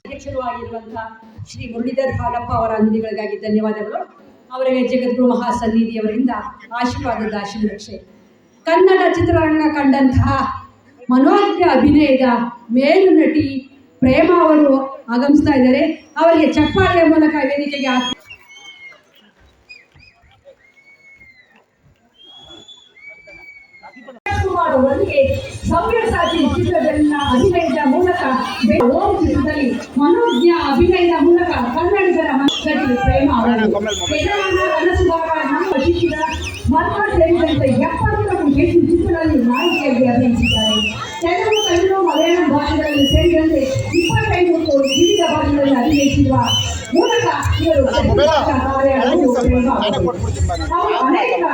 ಅಧ್ಯಕ್ಷರು ಆಗಿರುವಂತಹ ಶ್ರೀ ಮುರಳೀಧರ್ ಹಾಲಪ್ಪ ಅವರ ಅತಿಥಿಗಳಿಗಾಗಿ ಧನ್ಯವಾದಗಳು. ಅವರಿಗೆ ಜಗದ್ಗುರು ಮಹಾಸನ್ನಿಧಿಯವರಿಂದ ಆಶೀರ್ವಾದದ ಆಶೀರ್ವಕ್ಷೆ. ಕನ್ನಡ ಚಿತ್ರರಂಗ ಕಂಡಂತಹ ಮನೋಜ್ಞ ಅಭಿನಯದ ಮೇಲು ನಟಿ ಪ್ರೇಮ ಅವರು ಆಗಮಿಸ್ತಾ ಇದ್ದಾರೆ. ಅವರಿಗೆ ಚಪ್ಪಾಳೆಯ ಮೂಲಕ ವೇದಿಕೆಗೆ ಅವರಿಗೆ ಸವ್ಯಸಾಚಿ ಚಿತ್ರದಲ್ಲಿನ ಅಭಿನಯದ ಮೂಲಕ ಓಂ ಚಿತ್ರದಲ್ಲಿ ಮನೋಜ್ಞ ಅಭಿನಯದ ಮೂಲಕ ಕನ್ನಡಿಗರ ಮನಸ್ಸಿನಲ್ಲಿ ಪ್ರೇಮ ಅವರು ಕನಸುಗಾರ ನಮ್ಮ ಶಿಕ್ಷಿತ ಮರ್ಮ ಸೇರಿದಂತೆ 70ಕ್ಕೂ ಹೆಚ್ಚು ಚಿತ್ರಗಳಲ್ಲಿ ನಾಯಕಿಯಾಗಿ ಅಭಿನಯಿಸಿದ್ದಾರೆ. ತೆಲುಗು, ತಮಿಳು, ಮಲಯಾಳಂ ಭಾಷೆಗಳಲ್ಲಿ ಸೇರಿದಂತೆ 25ಕ್ಕೂ ವಿವಿಧ ಭಾಷೆಗಳಲ್ಲಿ ಅಭಿನಯಿಸಿರುವ ಮೂಲಕ ಇವರು ಅನೇಕ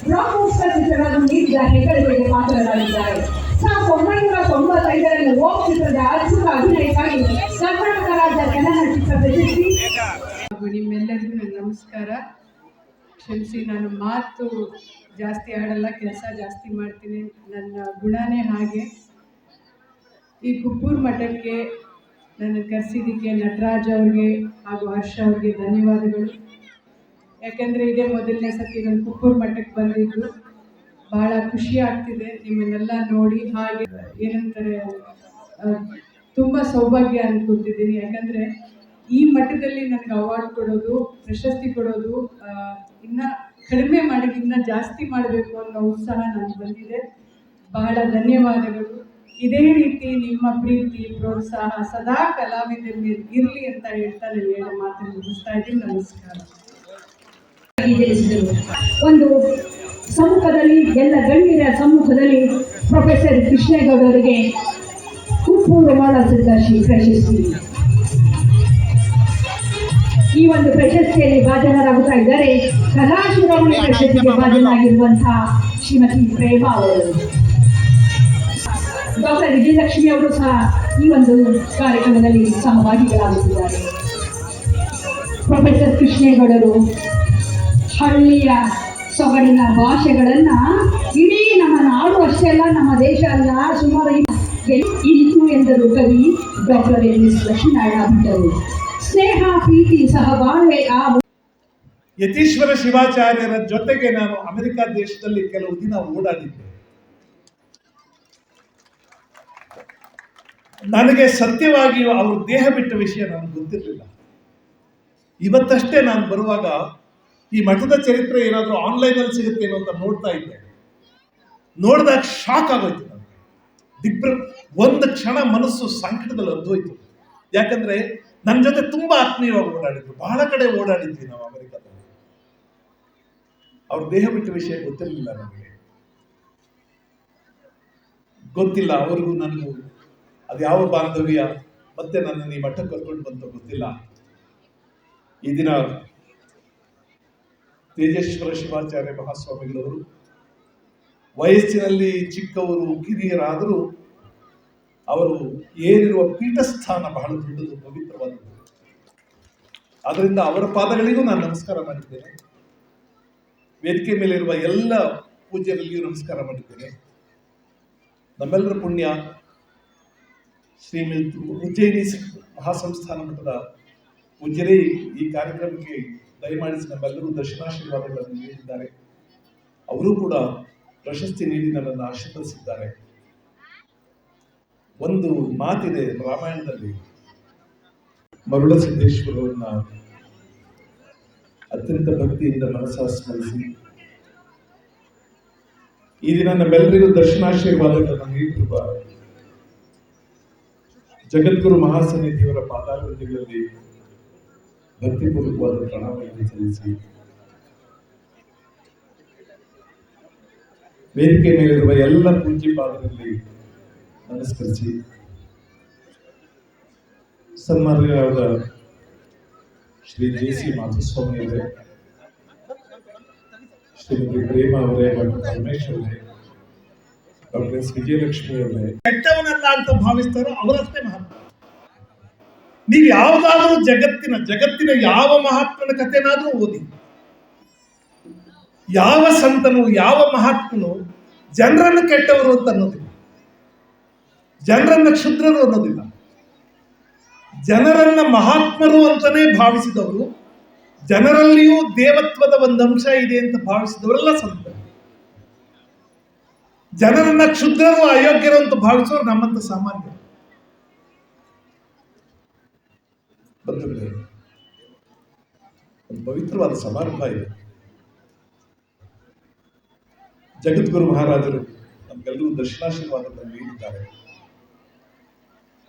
ಬ್ಲಾಕ್ಬಸ್ಟರ್ ಚಿತ್ರಗಳನ್ನು ನೀಡಿದ ಹೆಗ್ಗಳಿಕೆಗೆ ಪಾತ್ರರಾಗಿದ್ದಾರೆ. 1995ರಲ್ಲಿ ಓಂ ಚಿತ್ರದ ಅದ್ಭುತ ಅಭಿನಯಕ್ಕಾಗಿ ಕರ್ನಾಟಕ ರಾಜ್ಯ ಚಲನಚಿತ್ರ ಪ್ರಶಸ್ತಿ. ನಿಮ್ಮೆಲ್ಲರಿಗೂ ನನ್ನ ನಮಸ್ಕಾರ. ಕ್ಷಮಿಸಿ, ನಾನು ಮಾತು ಜಾಸ್ತಿ ಆಡಲ್ಲ, ಕೆಲಸ ಜಾಸ್ತಿ ಮಾಡ್ತೀನಿ. ನನ್ನ ಗುಣನೇ ಹಾಗೆ. ಈ ಕುಪ್ಪೂರು ಮಠಕ್ಕೆ ನನ್ನ ಕರೆಸಿದ್ದಕ್ಕೆ ನಟರಾಜ್ ಅವ್ರಿಗೆ ಹಾಗೂ ಹರ್ಷ ಅವ್ರಿಗೆ ಧನ್ಯವಾದಗಳು. ಯಾಕಂದರೆ ಇದೇ ಮೊದಲನೇ ಸತಿ ನಾನು ಕುಪ್ಪೂರು ಮಠಕ್ಕೆ ಬಂದಿದ್ದು. ಭಾಳ ಖುಷಿ ಆಗ್ತಿದೆ ನಿಮ್ಮನ್ನೆಲ್ಲ ನೋಡಿ. ಹಾಗೆ ಏನಂತಾರೆ, ತುಂಬ ಸೌಭಾಗ್ಯ ಅನ್ಕೊತಿದ್ದೀನಿ. ಯಾಕಂದರೆ ಈ ಮಟ್ಟದಲ್ಲಿ ನನಗೆ ಅವಾರ್ಡ್ ಕೊಡೋದು, ಪ್ರಶಸ್ತಿ ಕೊಡೋದು, ಇನ್ನೂ ಕಡಿಮೆ ಮಾಡಿ ಇನ್ನೂ ಜಾಸ್ತಿ ಮಾಡಬೇಕು ಅನ್ನೋ ಉತ್ಸಾಹ ನನಗೆ ಬಂದಿದೆ. ಬಹಳ ಧನ್ಯವಾದಗಳು. ಇದೇ ರೀತಿ ನಿಮ್ಮ ಪ್ರೀತಿ ಪ್ರೋತ್ಸಾಹ ಸದಾ ಕಲಾವಿದರ ಮೇಲೆ ಇರಲಿ ಅಂತ ಹೇಳ್ತಾ ನಾನು ಹೇಳೋ ಮಾತನ್ನು ಮುಗಿಸ್ತಾ ಇದ್ದೀನಿ. ನಮಸ್ಕಾರ. ಒಂದು ಸಮ್ಮುಖದಲ್ಲಿ, ಎಲ್ಲ ಗಣ್ಯರ ಸಮ್ಮುಖದಲ್ಲಿ ಪ್ರೊಫೆಸರ್ ಕೃಷ್ಣೇಗೌಡ ಅವರಿಗೆ ಕುಪ್ಪೂರು ಮಾಲಾಶ್ರೀ ಪ್ರಶಸ್ತಿ. ಈ ಒಂದು ಪ್ರಶಸ್ತಿಯಲ್ಲಿ ಭಾಜನರಾಗುತ್ತಾ ಇದ್ದಾರೆ ಕಲಾಶಿರೋಮಣಿ ಪ್ರಶಸ್ತಿಗೆ ಭಾಜನರಾಗಿರುವಂತಹ ಶ್ರೀಮತಿ ಪ್ರೇಮ ಅವರು. ಡಾಕ್ಟರ್ ವಿಜಯಲಕ್ಷ್ಮಿ ಅವರು ಸಹ ಈ ಒಂದು ಕಾರ್ಯಕ್ರಮದಲ್ಲಿ ಸಹಭಾಗಿಗಳಾಗುತ್ತಿದ್ದಾರೆ. ಪ್ರೊಫೆಸರ್ ಕೃಷ್ಣೇಗೌಡರು ಹಳ್ಳಿಯ ಸೊಗಡಿನ ಭಾಷೆಗಳನ್ನ ಇಡೀ ನಮ್ಮ ನಾಡು ಅಷ್ಟೇ ಅಲ್ಲ, ನಮ್ಮ ದೇಶ ಅಲ್ಲ, ಸುಮಾರು ಇರಿತು ಎಂದರು ಕವಿ ಡಾಕ್ಟರ್ ಎಸ್ ಲಕ್ಷ್ಮೀನಾರಾಯಣ ಭಟ್ಟರು. ಸ್ನೇಹ, ಪ್ರೀತಿ, ಸಹಬಾಳ್ವೆ ಯತೀಶ್ವರ ಶಿವಾಚಾರ್ಯರ ಜೊತೆಗೆ ನಾನು ಅಮೆರಿಕ ದೇಶದಲ್ಲಿ ಕೆಲವು ದಿನ ಓಡಾಡಿದ್ದೆ. ನನಗೆ ಸತ್ಯವಾಗಿಯೂ ಅವರು ದೇಹ ಬಿಟ್ಟ ವಿಷಯ ನನಗೆ ಗೊತ್ತಿರಲಿಲ್ಲ. ಇವತ್ತಷ್ಟೇ ನಾನು ಬರುವಾಗ ಈ ಮಠದ ಚರಿತ್ರೆ ಏನಾದರೂ ಆನ್ಲೈನಲ್ಲಿ ಸಿಗುತ್ತೇನೋ ಅಂತ ನೋಡ್ತಾ ಇದ್ದೆ. ನೋಡಿದಾಗ ಶಾಕ್ ಆಗೋಯ್ತು ನನಗೆ. ಒಂದು ಕ್ಷಣ ಮನಸ್ಸು ಸಂಕಟದಲ್ಲಿ ಅದ್ದೋಯ್ತು. ಯಾಕಂದ್ರೆ ನನ್ನ ಜೊತೆ ತುಂಬಾ ಆತ್ಮೀಯವಾಗಿ ಓಡಾಡಿದ್ರು, ಬಹಳ ಕಡೆ ಓಡಾಡಿದ್ವಿ ನಾವು ಅಮೆರಿಕದಲ್ಲಿ. ಅವ್ರ ದೇಹ ಬಿಟ್ಟ ವಿಷಯ ಗೊತ್ತಿರಲಿಲ್ಲ ನನಗೆ, ಗೊತ್ತಿಲ್ಲ ಅವ್ರಿಗೂ ನನಗೂ ಅದು ಯಾವ ಬಾಂಧವ್ಯ ಮತ್ತೆ ನನ್ನನ್ನು ಈ ಮಠಕ್ಕೆ ಕರ್ಕೊಂಡು ಬಂತ ಗೊತ್ತಿಲ್ಲ. ಈ ದಿನ ತೇಜೇಶ್ವರ ಶಿವಾಚಾರ್ಯ ಮಹಾಸ್ವಾಮಿಗಳವರು ವಯಸ್ಸಿನಲ್ಲಿ ಚಿಕ್ಕವರು, ಕಿರಿಯರಾದರೂ ಅವರು ಏರಿರುವ ಪೀಠಸ್ಥಾನ ಬಹಳ ದೊಡ್ಡದು, ಪವಿತ್ರವಾದದ್ದು. ಆದ್ದರಿಂದ ಅವರ ಪಾದಗಳಿಗೂ ನಾನು ನಮಸ್ಕಾರ ಮಾಡಿದ್ದೇನೆ. ವೇದಿಕೆ ಮೇಲಿರುವ ಎಲ್ಲ ಪೂಜ್ಯರಲ್ಲಿಯೂ ನಮಸ್ಕಾರ ಮಾಡಿದ್ದೇನೆ. ನಮ್ಮೆಲ್ಲರ ಪುಣ್ಯ ಶ್ರೀಮಂತ ಉಜ್ಜಯಿನಿ ಮಹಾಸಂಸ್ಥಾನ ಮಠದ ಪೂಜ್ಯರೇ ಈ ಕಾರ್ಯಕ್ರಮಕ್ಕೆ ದಯಮಾಡಿಸಿ ನಮ್ಮೆಲ್ಲರೂ ದರ್ಶನಾಶೀರ್ವಾದಗಳನ್ನು ನೀಡಿದ್ದಾರೆ. ಅವರು ಕೂಡ ಪ್ರಶಸ್ತಿ ನೀಡಿ ನನ್ನನ್ನು ಆಶೀರ್ವದಿಸಿದ್ದಾರೆ. ಒಂದು ಮಾತಿದೆ ರಾಮಾಯಣದಲ್ಲಿ, ಮರುಳ ಸಿದ್ದೇಶ್ವರರನ್ನ ಅತ್ಯಂತ ಭಕ್ತಿಯಿಂದ ಮನಸ್ಸಾ ಸ್ಮರಿಸಿ ಈ ದಿನ ನಮ್ಮೆಲ್ಲರಿಗೂ ದರ್ಶನಾಶೀರ್ವಾದಗಳನ್ನು ನೀಡಿರುವ ಜಗದ್ಗುರು ಮಹಾಸನ್ನಿಧಿಯವರ ಪಾದಾರವಿಂದಗಳಲ್ಲಿ ಭಕ್ತಿಪೂರ್ವಕವಾದ ಪ್ರಣಾಮಗಳನ್ನು ಸಲ್ಲಿಸಿ ವೇದಿಕೆ ಮೇಲಿರುವ ಎಲ್ಲ ಪೂಜ್ಯಪಾದರಲ್ಲಿ ನಮಸ್ಕರಿಸಿ ಸನ್ಮಾನ್ಯರಾದ ಶ್ರೀ ಜೆ.ಸಿ. ಮಾಧುಸ್ವಾಮಿ ಅವರೇ, ಶ್ರೀಮತಿ ಪ್ರೇಮ ಅವರೇ, ಡಾಕ್ಟರ್ ರಮೇಶ್ ಅವರೇ, ಡಾಕ್ಟರ್ ಎಸ್ ವಿಜಯಲಕ್ಷ್ಮಿ ಅವರೇ, ಕೆಟ್ಟವನಲ್ಲ ಅಂತ ಭಾವಿಸ್ತಾರೋ ಅವರಷ್ಟೇ ಮಹಾತ್ಮ. ನೀವು ಯಾವುದಾದ್ರೂ ಜಗತ್ತಿನ ಯಾವ ಮಹಾತ್ಮನ ಕಥೆನಾದ್ರೂ ಓದಿ, ಯಾವ ಸಂತನು ಯಾವ ಮಹಾತ್ಮನು ಜನರನ್ನು ಕೆಟ್ಟವರು ಅಂತ ಅನ್ನೋದಿಲ್ಲ, ಜನರನ್ನ ಕ್ಷುದ್ರರು ಅನ್ನೋದಿಲ್ಲ. ಜನರನ್ನ ಮಹಾತ್ಮರು ಅಂತಾನೆ ಭಾವಿಸಿದವರು, ಜನರಲ್ಲಿಯೂ ದೇವತ್ವದ ಒಂದು ಅಂಶ ಇದೆ ಅಂತ ಭಾವಿಸಿದವರೆಲ್ಲ ಸಂತರು. ಜನರನ್ನ ಕ್ಷುದ್ರರು ಅಯೋಗ್ಯರು ಅಂತ ಭಾವಿಸೋರು ನಮ್ಮಂತ ಸಾಮಾನ್ಯರು. ಬಂಧುಗಳೇ, ಒಂದು ಪವಿತ್ರವಾದ ಸಮಾರಂಭ ಇದೆ. ಜಗದ್ಗುರು ಮಹಾರಾಜರು ನಮ್ಗೆಲ್ಲರೂ ದರ್ಶನಾಶೀರ್ವಾದವನ್ನು ನೀಡಿದ್ದಾರೆ.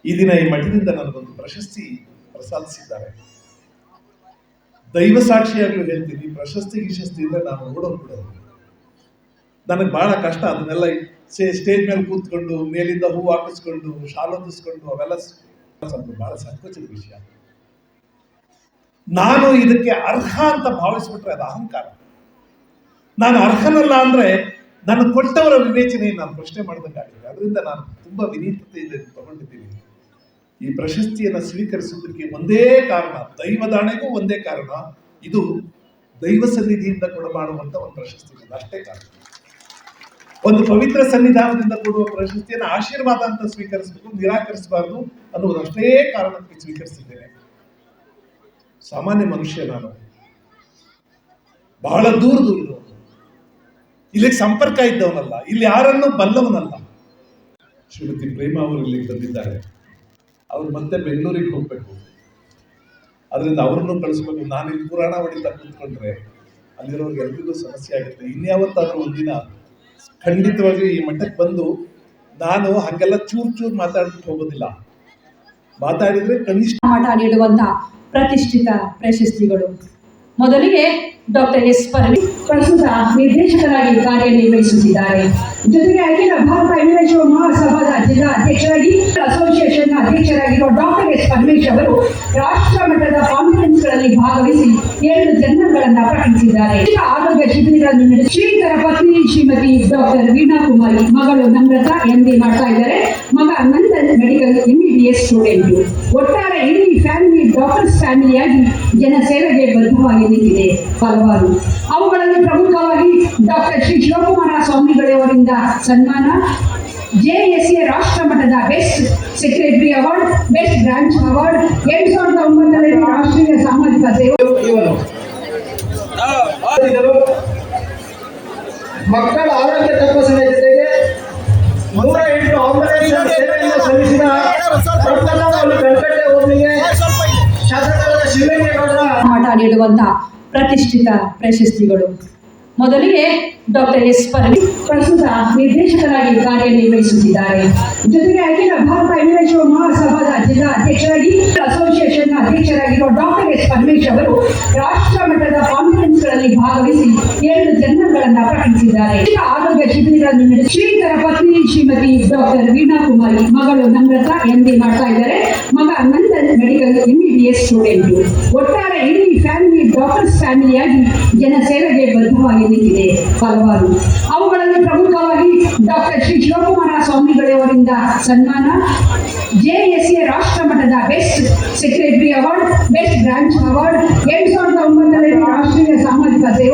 ಈ ದಿನ ಈ ಮಠದಿಂದ ನನಗೊಂದು ಪ್ರಶಸ್ತಿ ಪ್ರಸಾದಿಸಿದ್ದಾರೆ. ದೈವ ಸಾಕ್ಷಿಯಾಗಲೂ ಹೇಳ್ತೀನಿ, ಪ್ರಶಸ್ತಿ ಗಿಶಸ್ತಿ ನಾನು ಬಿಡೋದು ನನಗೆ ಬಹಳ ಕಷ್ಟ. ಅದನ್ನೆಲ್ಲ ಸ್ಟೇಜ್ ಮೇಲೆ ಕೂತ್ಕೊಂಡು ಮೇಲಿಂದ ಹೂ ಹಾಕಿಸ್ಕೊಂಡು ಶಾಲು ಹೊದಿಸ್ಕೊಂಡು ಅವೆಲ್ಲ ಬಹಳ ಸಂಕೋಚದ ವಿಷಯ. ನಾನು ಇದಕ್ಕೆ ಅರ್ಹ ಅಂತ ಭಾವಿಸ್ಬಿಟ್ರೆ ಅದು ಅಹಂಕಾರ. ನಾನು ಅರ್ಹನಲ್ಲ ಅಂದ್ರೆ ನಾನು ಕೊಟ್ಟವರ ವಿವೇಚನೆಯನ್ನು ನಾನು ಪ್ರಶ್ನೆ ಮಾಡಿದಂಗಾಗಿದೆ. ಅದರಿಂದ ನಾನು ತುಂಬಾ ವಿನೀತತೆಯಿಂದ ತಗೊಂಡಿದ್ದೀನಿ. ಈ ಪ್ರಶಸ್ತಿಯನ್ನು ಸ್ವೀಕರಿಸುವುದಕ್ಕೆ ಒಂದೇ ಕಾರಣ, ದೈವದಾಣೆಗೂ ಒಂದೇ ಕಾರಣ, ಇದು ದೈವ ಸನ್ನಿಧಿಯಿಂದ ಕೊಡಮಾಡುವಂತ ಒಂದು ಪ್ರಶಸ್ತಿ, ಅಷ್ಟೇ ಕಾರಣ. ಒಂದು ಪವಿತ್ರ ಸನ್ನಿಧಾನದಿಂದ ಕೊಡುವ ಪ್ರಶಸ್ತಿಯನ್ನು ಆಶೀರ್ವಾದ ಅಂತ ಸ್ವೀಕರಿಸಬೇಕು, ನಿರಾಕರಿಸಬಾರದು ಅನ್ನುವುದಷ್ಟೇ ಕಾರಣಕ್ಕೆ ಸ್ವೀಕರಿಸಿದ್ದೇನೆ. ಸಾಮಾನ್ಯ ಮನುಷ್ಯ ನಾನು, ಬಹಳ ದೂರದವನು, ಇಲ್ಲಿಗೆ ಸಂಪರ್ಕ ಇದ್ದವನಲ್ಲ, ಇಲ್ಲಿ ಯಾರನ್ನು ಬಲ್ಲವನಲ್ಲ. ಶ್ರೀಮತಿ ಪ್ರೇಮ ಅವರು ಇಲ್ಲಿಗೆ ಬಂದಿದ್ದಾರೆ. ಅವ್ರು ಮತ್ತೆ ಬೆಂಗಳೂರಿಗೆ ಹೋಗ್ಬೇಕು, ಅದರಿಂದ ಅವ್ರನ್ನೂ ಕಳಿಸ್ಬೇಕು. ನಾನು ಇಲ್ಲಿ ಪುರಾಣ ಹೊಡಿತಾ ಕೂತ್ಕೊಂಡ್ರೆ ಅಲ್ಲಿರೋರ್ಗೆ ಎಲ್ರಿಗೂ ಸಮಸ್ಯೆ ಆಗುತ್ತೆ. ಇನ್ಯಾವತ್ತಾದ್ರೂ ಒಂದಿನ ಖಂಡಿತವಾಗಿ ಈ ಮಠಕ್ಕೆ ಬಂದು ನಾನು ಹಾಗೆಲ್ಲ ಚೂರ್ ಮಾತಾಡ್ಬಿಟ್ಟು ಹೋಗೋದಿಲ್ಲ. ಮಾತಾಡಿದ್ರೆ ಕನಿಷ್ಠ ಮಠ ನೀಡುವಂತ ಪ್ರತಿಷ್ಠಿತ ಪ್ರಶಸ್ತಿಗಳು. ಮೊದಲಿಗೆ ಡಾಕ್ಟರ್ ಎಸ್ ಪರವಿ ಪ್ರಸ್ತುತ ನಿರ್ದೇಶಕರಾಗಿ ಕಾರ್ಯನಿರ್ವಹಿಸುತ್ತಿದ್ದಾರೆ. ಜೊತೆಗೆ ಅಖಿಲ ಭಾರತ ವೀರಶೈವ ಮಹಾಸಭಾದ ಜಿಲ್ಲಾ ಅಧ್ಯಕ್ಷರಾಗಿ, ಅಸೋಸಿಯೇಷನ್ ಅಧ್ಯಕ್ಷರಾಗಿರುವ ಡಾಕ್ಟರ್ ಎಸ್ ಪರಮೇಶ್ ಅವರು ರಾಷ್ಟ್ರ ಮಟ್ಟದ ಕಾನ್ಫರೆನ್ಸ್ಗಳಲ್ಲಿ ಭಾಗವಹಿಸಿ 2 ಜರ್ನಲ್ಗಳನ್ನು ಪ್ರಕಟಿಸಿದ್ದಾರೆ. ಆರೋಗ್ಯ ಶಿಬಿರಗಳನ್ನು ನಡೆಸಿ ಶ್ರೀಧರ ಪತ್ನಿ ಶ್ರೀಮತಿ ಡಾಕ್ಟರ್ ವೀಣಾ ಕುಮಾರಿ, ಮಗಳು ನಮ್ರತಾ MD ಮಾಡ್ತಾ ಇದ್ದಾರೆ, ಮಗ ನಂದನ್ ಮೆಡಿಕಲ್ MBBS ಸ್ಟೂಡೆಂಟ್. ಒಟ್ಟಾರೆ ಇಡೀ ಫ್ಯಾಮಿಲಿ ಡಾಕ್ಟರ್ಸ್ ಫ್ಯಾಮಿಲಿಯಾಗಿ ಜನಸೇವೆಗೆ ಬದ್ಧವಾಗಿ ನಿಂತಿದೆ. ಹಲವಾರು ಅವುಗಳಲ್ಲಿ ಪ್ರಮುಖವಾಗಿ ಡಾಕ್ಟರ್ ಶ್ರೀ ಶಿವಕುಮಾರ ಸ್ವಾಮಿಗಳವರಿಂದ ಸನ್ಮಾನ, JSA ರಾಷ್ಟ್ರ ಮಟ್ಟದ best secretary award, best branch award, 2009ರಲ್ಲಿ ರಾಷ್ಟ್ರೀಯ ಸಾಮಾಜಿಕ ಸೇವೆ. ಮಕ್ಕಳ ಆರೋಗ್ಯ ತಪಾಸಣೆ ಜೊತೆಗೆ 108 ಆಂಬುಲೆನ್ಸ್ ಸೇವೆಯನ್ನು ಸಲ್ಲಿಸಿದ ಕಲ್ಕಟ್ಟೆ ಹೋಬಳಿಗೆ ಶಾಸಕರಾದ ಶಿವಲಿಂಗೇಗೌಡರ ಮಠ ನೀಡುವಂತ ಪ್ರತಿಷ್ಠಿತ ಪ್ರಶಸ್ತಿಗಳು. ಮೊದಲಿಗೆ ಡಾಕ್ಟರ್ ಎಸ್ ಪರವಿ ಪ್ರಸ್ತುತ ನಿರ್ದೇಶಕರಾಗಿ ಕಾರ್ಯನಿರ್ವಹಿಸುತ್ತಿದ್ದಾರೆ. ಜೊತೆಗೆ ಅಖಿಲ ಭಾರತ ವೀರಶೈವ ಮಹಾಸಭಾದ ಜಿಲ್ಲಾ ಅಧ್ಯಕ್ಷರಾಗಿ, ಅಸೋಸಿಯೇಷನ್ ಅಧ್ಯಕ್ಷರಾಗಿರುವ ಡಾಕ್ಟರ್ ಎಸ್ ಪರಮೇಶ್ ಅವರು ರಾಷ್ಟ್ರ ಮಟ್ಟದ ಕಾನ್ಫರೆನ್ಸ್ಗಳಲ್ಲಿ ಭಾಗವಹಿಸಿ 2 ಜರ್ನಲ್ಗಳನ್ನು ಪ್ರಕಟಿಸಿದ್ದಾರೆ. ಆರೋಗ್ಯ ಶಿಬಿರಗಳನ್ನು ನಡೆಸಿ ಶ್ರೀಧರ ಪತ್ನಿ ಶ್ರೀಮತಿ ಡಾಕ್ಟರ್ ವೀಣಾ ಕುಮಾರಿ, ಮಗಳು ನಮ್ರತಾ MD ಮಾಡ್ತಾ ಇದ್ದಾರೆ, ಮಗ ನಂದನ್ ಮೆಡಿಕಲ್ MBBS ಸ್ಟೂಡೆಂಟ್. ಒಟ್ಟಾರೆ ಇಡೀ ಫ್ಯಾಮಿಲಿ ಡಾಕ್ಟರ್ಸ್ ಫ್ಯಾಮಿಲಿಯಾಗಿ ಜನಸೇವೆಗೆ ಬದ್ಧವಾಗಿ ನಿಂತಿದೆ. ಹಲವಾರು ಅವುಗಳಲ್ಲಿ ಪ್ರಮುಖವಾಗಿ ಡಾಕ್ಟರ್ ಶ್ರೀ ಶಿವಕುಮಾರ ಸ್ವಾಮಿಗಳವರಿಂದ ಸನ್ಮಾನ, JSA ರಾಷ್ಟ್ರ ಮಟ್ಟದ best secretary award, best branch award, 2009ರಲ್ಲಿ ರಾಷ್ಟ್ರೀಯ ಸಾಮಾಜಿಕ ಸೇವೆ.